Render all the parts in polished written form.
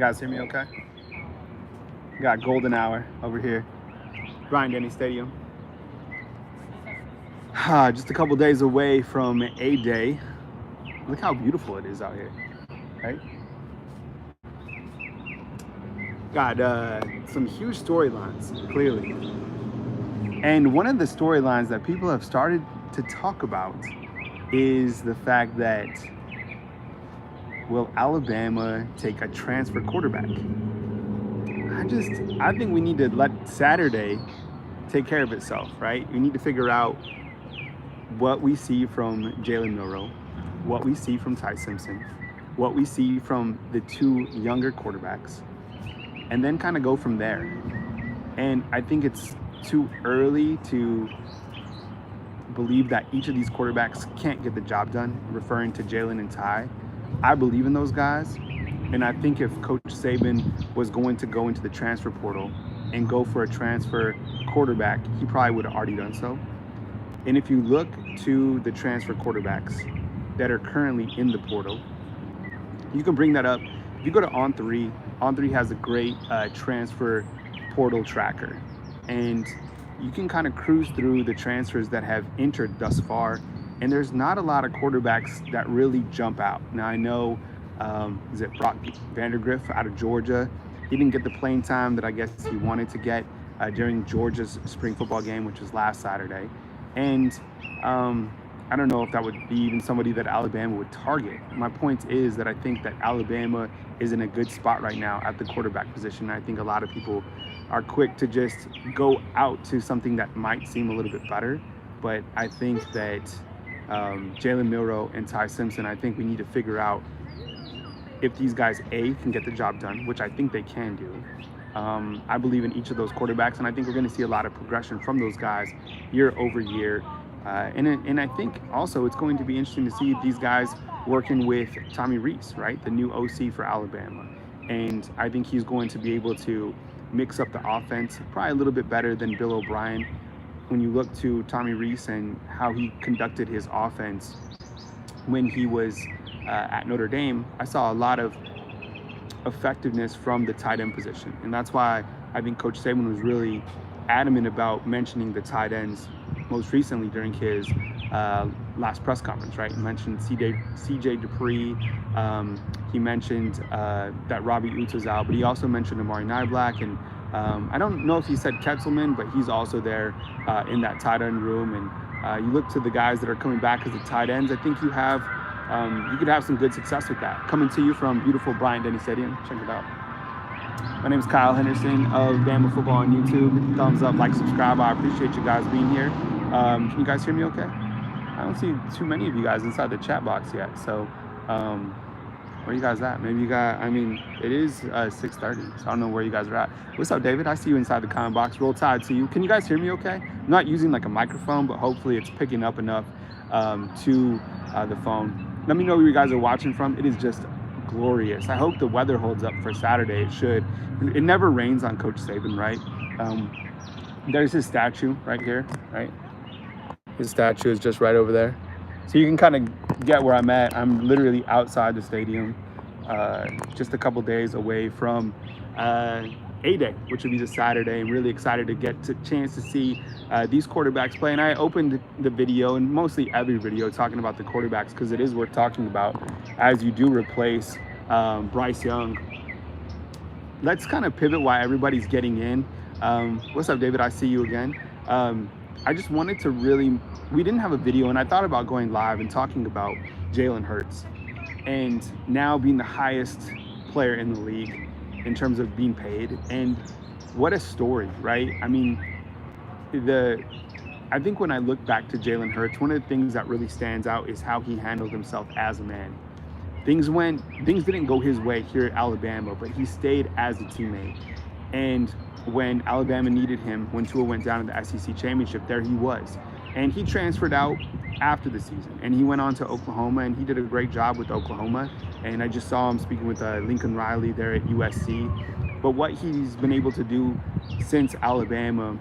guys hear me okay? Got golden hour over here, Bryant-Denny Stadium. Just a couple days away from A-Day. Look how beautiful it is out here, right? Got some huge storylines, clearly. And one of the storylines that people have started to talk about is the fact that, will Alabama take a transfer quarterback? I think we need to let Saturday take care of itself, right? We need to figure out what we see from Jalen Milroe, what we see from Ty Simpson, what we see from the two younger quarterbacks, and then kind of go from there. And I think it's too early to believe that each of these quarterbacks can't get the job done, referring to Jalen and Ty. I believe in those guys. And I think if Coach Saban was going to go into the transfer portal and go for a transfer quarterback, he probably would have already done so. And if you look to the transfer quarterbacks that are currently in the portal, you can bring that up. If you go to On3, On3 has a great transfer portal tracker. And you can kind of cruise through the transfers that have entered thus far. And there's not a lot of quarterbacks that really jump out. Now, I know, is it Brock Vandergriff out of Georgia? He didn't get the playing time that I guess he wanted to get during Georgia's spring football game, which was last Saturday. And I don't know if that would be even somebody that Alabama would target. My point is that I think that Alabama is in a good spot right now at the quarterback position. I think a lot of people are quick to just go out to something that might seem a little bit better. But I think that Jalen Milroe and Ty Simpson, I think we need to figure out if these guys, A, can get the job done, which I think they can do. I believe in each of those quarterbacks, and I think we're going to see a lot of progression from those guys year over year. And I think also it's going to be interesting to see these guys working with Tommy Rees, right, the new OC for Alabama. And I think he's going to be able to mix up the offense probably a little bit better than Bill O'Brien. When you look to Tommy Rees and how he conducted his offense when he was at Notre Dame, I saw a lot of effectiveness from the tight end position. And that's why I think Coach Saban was really adamant about mentioning the tight ends most recently during his last press conference, right? He mentioned CJ Dupree. He mentioned that Robbie Utes was out, but he also mentioned Amari Niblack. And I don't know if he said Ketzelman, but he's also there in that tight end room. And you look to the guys that are coming back as the tight ends, I think you could have some good success with that. Coming to you from beautiful Bryant-Denny Stadium. Check it out. My name is Kyle Henderson of Bama Football on YouTube. Thumbs up, like, subscribe. I appreciate you guys being here. Can you guys hear me okay? I don't see too many of you guys inside the chat box yet. So where you guys at? Maybe you got, it is 6:30, so I don't know where you guys are at. What's up, David? I see you inside the comment box. Roll Tide to you. Can you guys hear me okay? I'm not using like a microphone, but hopefully it's picking up enough to the phone. Let me know where you guys are watching from. It is just glorious. I hope the weather holds up for Saturday. It should. It never rains on Coach Saban, right? There's his statue right here, right? His statue is just right over there. So you can kind of get where I'm at. I'm literally outside the stadium, just a couple days away from A-Day, which will be this Saturday. I'm really excited to get a chance to see these quarterbacks play. And I opened the video, and mostly every video, talking about the quarterbacks because it is worth talking about as you do replace Bryce Young. Let's kind of pivot why everybody's getting in. What's up, David? I see you again. I just wanted to we didn't have a video, and I thought about going live and talking about Jalen Hurts and now being the highest player in the league in terms of being paid. And what a story, right? I think when I look back to Jalen Hurts, one of the things that really stands out is how he handled himself as a man. Things didn't go his way here at Alabama, but he stayed as a teammate. And when Alabama needed him, when Tua went down in the SEC championship, there he was. And he transferred out after the season, and he went on to Oklahoma, and he did a great job with Oklahoma. And I just saw him speaking with Lincoln Riley there at USC. But what he's been able to do since Alabama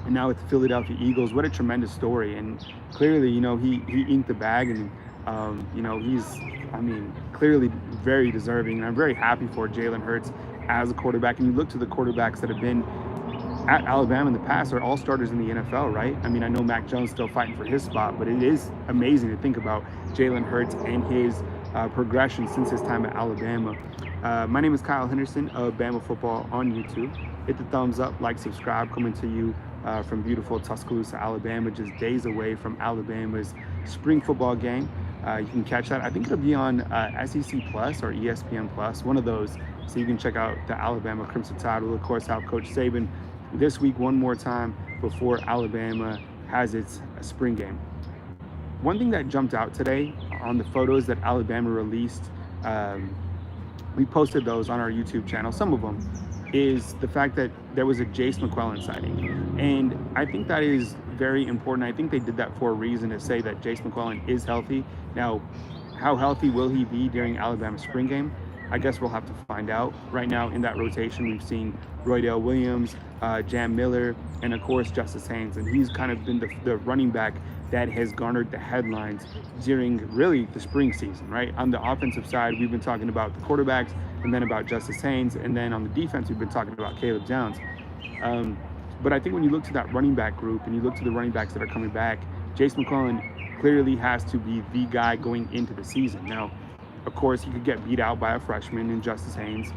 and now with the Philadelphia Eagles, what a tremendous story. And clearly, he inked the bag, and he's I mean, clearly very deserving. And I'm very happy for Jalen Hurts as a quarterback. And you look to the quarterbacks that have been at Alabama in the past are all starters in the NFL, right? I mean, I know Mac Jones still fighting for his spot, but it is amazing to think about Jalen Hurts and his progression since his time at Alabama. My name is Kyle Henderson of Bama Football on YouTube. Hit the thumbs up, like, subscribe, coming to you from beautiful Tuscaloosa, Alabama, just days away from Alabama's spring football game. You can catch that. I think it'll be on SEC Plus or ESPN Plus, one of those. So you can check out the Alabama Crimson Tide. We'll, of course, have Coach Saban this week one more time before Alabama has its spring game. One thing that jumped out today on the photos that Alabama released, we posted those on our YouTube channel, some of them, is the fact that there was a Jace McClellan sighting. And I think that is very important. I think they did that for a reason, to say that Jace McClellan is healthy. Now, how healthy will he be during Alabama's spring game? I guess we'll have to find out. Right now in that rotation, we've seen Roydell Williams, Jam Miller, and of course Justice Haynes. And he's kind of been the running back that has garnered the headlines during really the spring season, right? On the offensive side, we've been talking about the quarterbacks, and then about Justice Haynes, and then on the defense, we've been talking about Caleb Jones. But I think when you look to that running back group and you look to the running backs that are coming back, Jace McClellan clearly has to be the guy going into the season. Now, of course, he could get beat out by a freshman in Justice Haynes.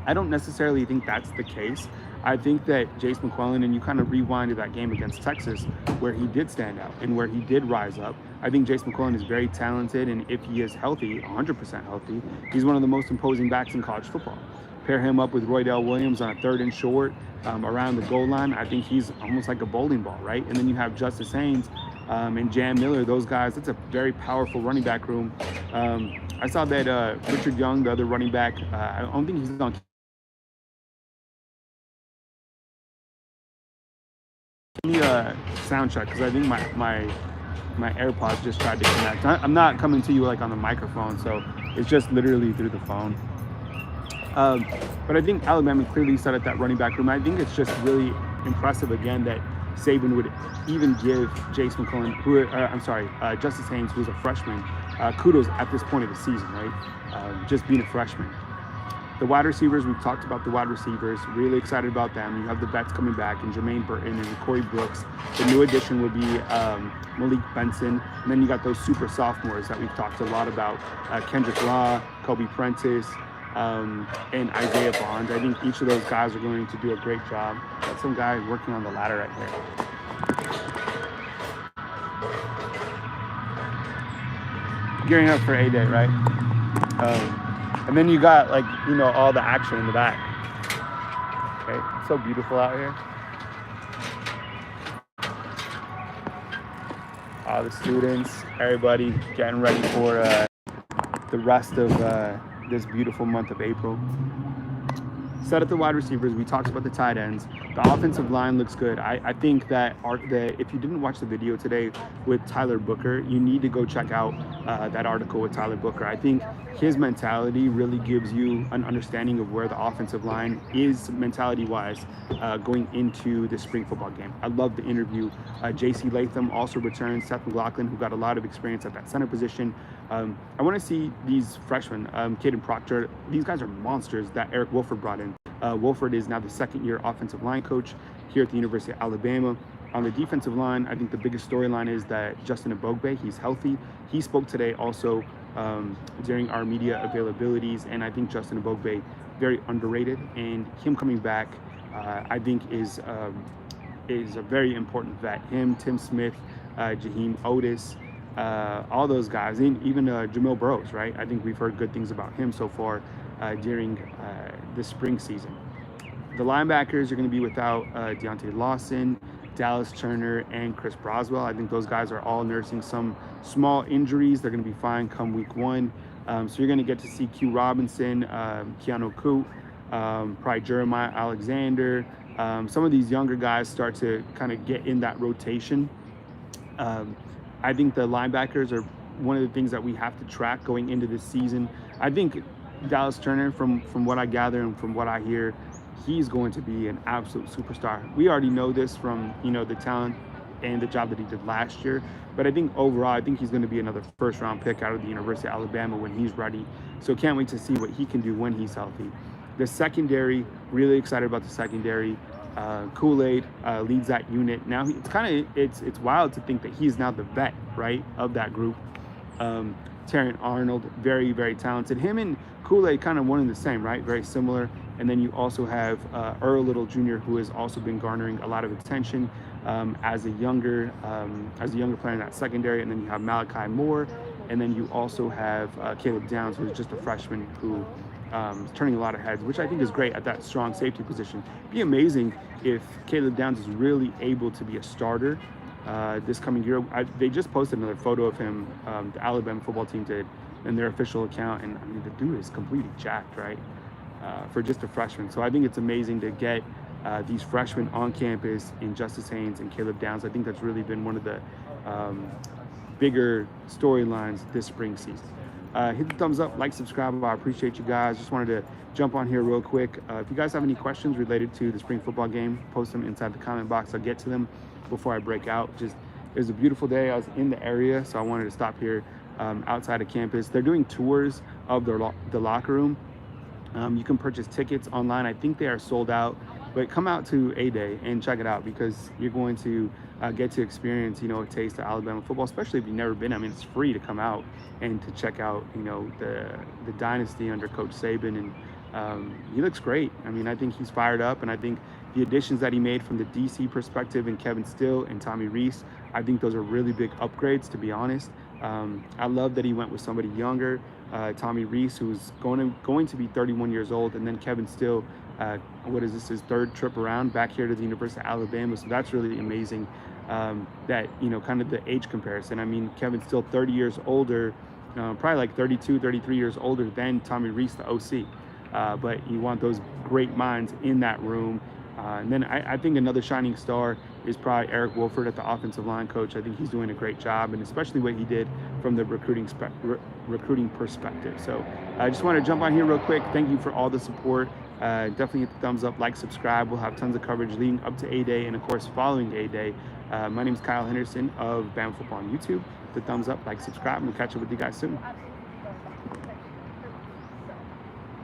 I don't necessarily think that's the case. I think that Jace McClellan, and you kind of rewind to that game against Texas where he did stand out and where he did rise up. I think Jace McClellan is very talented, and if he is healthy, 100% healthy, he's one of the most imposing backs in college football. Pair him up with Roydell Williams on a 3rd and short around the goal line. I think he's almost like a bowling ball, right? And then you have Justice Haynes and Jam Miller, those guys. It's a very powerful running back room. I saw that Richard Young, the other running back, I don't think he's on. Give me a sound check, because I think my AirPods just tried to connect. I'm not coming to you like on the microphone, so it's just literally through the phone. But I think Alabama clearly set up that running back room. I think it's just really impressive again that Saban would even give Jace McClellan, Justice Haynes, who's a freshman, kudos at this point of the season, right? Just being a freshman. The wide receivers, we've talked about the wide receivers, really excited about them. You have the vets coming back, and Jermaine Burton and Corey Brooks. The new addition would be Malik Benson. And then you got those super sophomores that we've talked a lot about, Kendrick Law, Kobe Prentice, and Isaiah Bond. I think each of those guys are going to do a great job. Got some guy working on the ladder right there. Gearing up for A-Day, right? And then you got, like, you know, all the action in the back. Okay, it's so beautiful out here. All the students, everybody getting ready for the rest of this beautiful month of April. Set up the wide receivers. We talked about the tight ends. The offensive line looks good. I think that if you didn't watch the video today with Tyler Booker, you need to go check out that article with Tyler Booker. I think his mentality really gives you an understanding of where the offensive line is mentality-wise going into the spring football game. I love the interview. J.C. Latham also returns. Seth McLaughlin, who got a lot of experience at that center position. I want to see these freshmen, Caden Proctor. These guys are monsters that Eric Wolford brought in. Wolford is now the second-year offensive line coach here at the University of Alabama. On the defensive line, I think the biggest storyline is that Justin Ebogbe, he's healthy. He spoke today also during our media availabilities, and I think Justin Ebogbe, very underrated, and him coming back, I think is a very important vet. Him, Tim Smith, Jaheim Otis, all those guys, and even Jamil Burrows, right? I think we've heard good things about him so far during the spring season. The linebackers are going to be without Deontay Lawson, Dallas Turner, and Chris Broswell. I think those guys are all nursing some small injuries. They're going to be fine come week one. So you're going to get to see Q Robinson, Keanu Coote, probably Jeremiah Alexander. Some of these younger guys start to kind of get in that rotation. I think the linebackers are one of the things that we have to track going into this season. I think Dallas Turner, from what I gather and from what I hear, he's going to be an absolute superstar. We already know this from, you know, the talent and the job that he did last year. But I think overall, I think he's going to be another first-round pick out of the University of Alabama when he's ready. So can't wait to see what he can do when he's healthy. The secondary, really excited about the secondary. Kool-Aid leads that unit. Now it's wild to think that he's now the vet, right, of that group. Terrence Arnold, very, very talented. Him and Kool-Aid kind of one and the same, right? Very similar. And then you also have Earl Little Jr., who has also been garnering a lot of attention as a younger player in that secondary. And then you have Malachi Moore, and then you also have Caleb Downs, who's just a freshman who is turning a lot of heads, which I think is great at that strong safety position. It'd be amazing if Caleb Downs is really able to be a starter this coming year. They just posted another photo of him, the Alabama football team did, in their official account, and I mean, the dude is completely jacked, right, for just a freshman. So I think it's amazing to get these freshmen on campus in Justice Haynes and Caleb Downs. I think that's really been one of the bigger storylines this spring season. Hit the thumbs up, like, subscribe. I appreciate you guys. Just wanted to jump on here real quick. If you guys have any questions related to the spring football game, post them inside the comment box. I'll get to them before I break out. It was a beautiful day. I was in the area, so I wanted to stop here outside of campus. They're doing tours of the locker room. You can purchase tickets online. I think they are sold out, but come out to A-Day and check it out, because you're going to get to experience, a taste of Alabama football, especially if you've never been. I mean, it's free to come out and to check out, the dynasty under Coach Saban, and he looks great. I mean, I think he's fired up, and I think the additions that he made from the DC perspective, and Kevin Still and Tommy Rees, I think those are really big upgrades, to be honest. I love that he went with somebody younger, Tommy Rees, who's going to be 31 years old, and then Kevin Still, his third trip around back here to the University of Alabama. So that's really amazing, that, kind of the age comparison. I mean, Kevin's still 30 years older, probably like 32, 33 years older than Tommy Rees, the OC. But you want those great minds in that room. And then I think another shining star is probably Eric Wolford at the offensive line coach. I think he's doing a great job, and especially what he did from the recruiting perspective. So I just want to jump on here real quick. Thank you for all the support. Definitely hit the thumbs up, like, subscribe. We'll have tons of coverage leading up to A-Day and, of course, following A-Day. My name is Kyle Henderson of Bama Football on YouTube. Hit the thumbs up, like, subscribe, and we'll catch up with you guys soon.